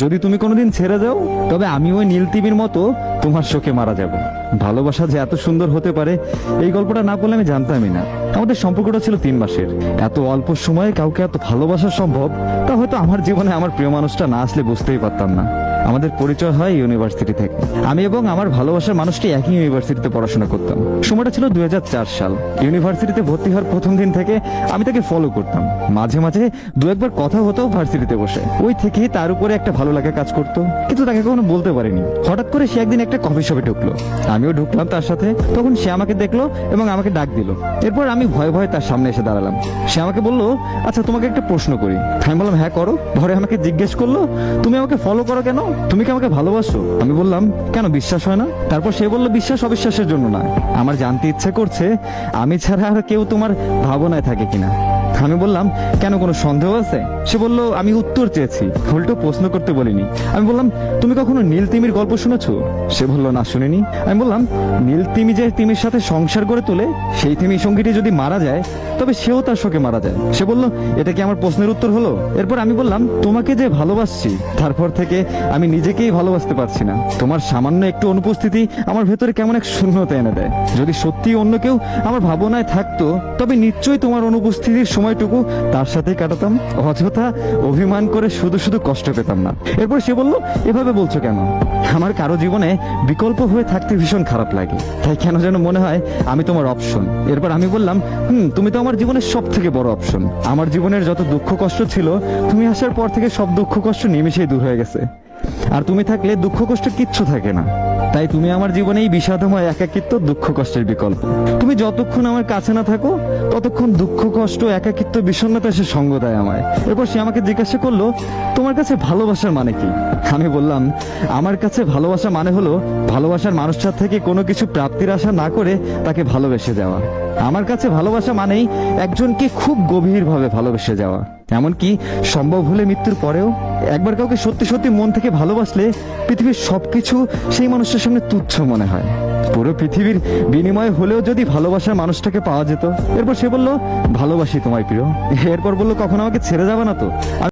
যদি তুমি কোনোদিন ছেড়ে যাও তবে আমি ওই নীল তিমির মতো তোমার শোকে মারা যাব। ভালোবাসা যে এত সুন্দর হতে পারে এই গল্পটা না বললে আমি জানতামই না। আমাদের সম্পর্কটা ছিল 3 মাসের। এত অল্প সময়ে কাউকে এত ভালোবাসা সম্ভব তা হয়তো আমার জীবনে আমার প্রিয় মানুষটা না আসলে বুঝতেই পারতাম না। আমাদের পরিচয় হয় ইউনিভার্সিটি থেকে। আমি এবং আমার ভালোবাসার মানুষটি একই ইউনিভার্সিটিতে পড়াশোনা করতাম। সময়টা ছিল 2004 সাল। ইউনিভার্সিটিতে ভর্তি হওয়ার প্রথম দিন থেকে আমি তাকে ফলো করতাম। মাঝে মাঝে দু একবার কথা হতো ভার্সিটিতে বসে। ওই থেকে তার উপরে একটা ভালো লাগা কাজ করতো, কিন্তু তাকে কখনো বলতে পারিনি। হঠাৎ করে সে একদিন একটা কফি শপে ঢুকলো, আমিও ঢুকলাম তার সাথে। তখন সে আমাকে দেখলো এবং আমাকে ডাক দিল। এরপর আমি ভয়ে ভয়ে তার সামনে এসে দাঁড়ালাম। সে আমাকে বলল, আচ্ছা তোমাকে একটা প্রশ্ন করি। আমি বললাম, হ্যাঁ করো। পরে আমাকে জিজ্ঞেস করলো, তুমি আমাকে ফলো করো কেন? তুমি কি আমাকে ভালোবাসো? আমি বললাম, কেন বিশ্বাস হয় না? তারপর সে বলল, বিশ্বাস অবিশ্বাসের জন্য না, আমার জানতে ইচ্ছে করছে আমি ছাড়া আর কেউ তোমার ভাবনায় থাকে কিনা। আমি বললাম, কেন কোনো সন্দেহ আছে? সে বলল, আমি উত্তর চেয়েছি, উল্টো প্রশ্ন করতে বলিনি। আমি বললাম, তুমি কখনো নীল তিমির গল্প শুনেছো? সে বলল, না শুনিনি। আমি বললাম, নীল তিমি যে তিমির সাথে সংসার করে তোলে, সেই তিমি সঙ্গীটি যদি মারা যায় তবে সেও তার শোকে মারা যায়। সে বলল, এটা কি আমার প্রশ্নের উত্তর হলো? এরপর আমি বললাম, তোমাকে যে ভালোবাসছি তারপর থেকে আমি নিজেকেই ভালোবাসতে পারছি না। তোমার সামান্য একটু অনুপস্থিতি আমার ভেতরে কেমন এক শূন্যতা এনে দেয়। যদি সত্যি অন্য কেউ আমার ভাবনায় থাকতো তবে নিশ্চয়ই তোমার অনুপস্থিতির সময়টুকু তার সাথেই কাটাতাম। অযথা অভিমান করে শুধু শুধু কষ্ট পেতাম না। এরপর সে বলল, এভাবে বলছো কেন? আমার কারো জীবনে বিকল্প হয়ে থাকতে ভীষণ খারাপ লাগে, তাই কেন যেন মনে হয় আমি তোমার অপশন। এরপর আমি বললাম, তুমি তো আমার জীবনের সব থেকে বড় অপশন। আমার জীবনের যত দুঃখ কষ্ট ছিল তুমি আসার পর থেকে সব দুঃখ কষ্ট নিমেষেই দূর হয়ে গেছে। আর তুমি থাকলে দুঃখ কষ্ট কিচ্ছু থাকে না। তাই তুমি আমার জীবনে এই বিষাদময় একাকিত্ব, দুঃখ কষ্টের বিকল্প। তুমি যতক্ষণ আমার কাছে না থাকো ততক্ষণ দুঃখ কষ্ট, একাকিত্ব, বিষণ্ণতা এসে সঙ্গ দেয় আমায়। এরপর সে আমাকে জিজ্ঞাসা করলো, তোমার কাছে ভালোবাসার মানে কি? আমি বললাম, আমার কাছে ভালোবাসা মানে হলো ভালোবাসার মানুষটার থেকে কোনো কিছু প্রাপ্তির আশা না করে তাকে ভালোবেসে যাওয়া। আমার কাছে ভালোবাসা মানেই একজনকে খুব গভীরভাবে ভালোবেসে যাওয়া, এমনকি সম্ভব হলে মৃত্যুর পরেও। একবার কাউকে সত্যি সত্যি মন থেকে ভালোবাসলে পৃথিবীর সবকিছু সেই মানুষের সামনে তুচ্ছ মনে হয়। পুরো পৃথিবীর বিনিময়ে হলেও যদি ভালোবাসার মানুষটাকে পাওয়া যেত। এরপর সে বলল, ভালোবাসি তোমায় প্রিয়। এরপর বললো, কখনো আমাকে ছেড়ে যাবে না তো?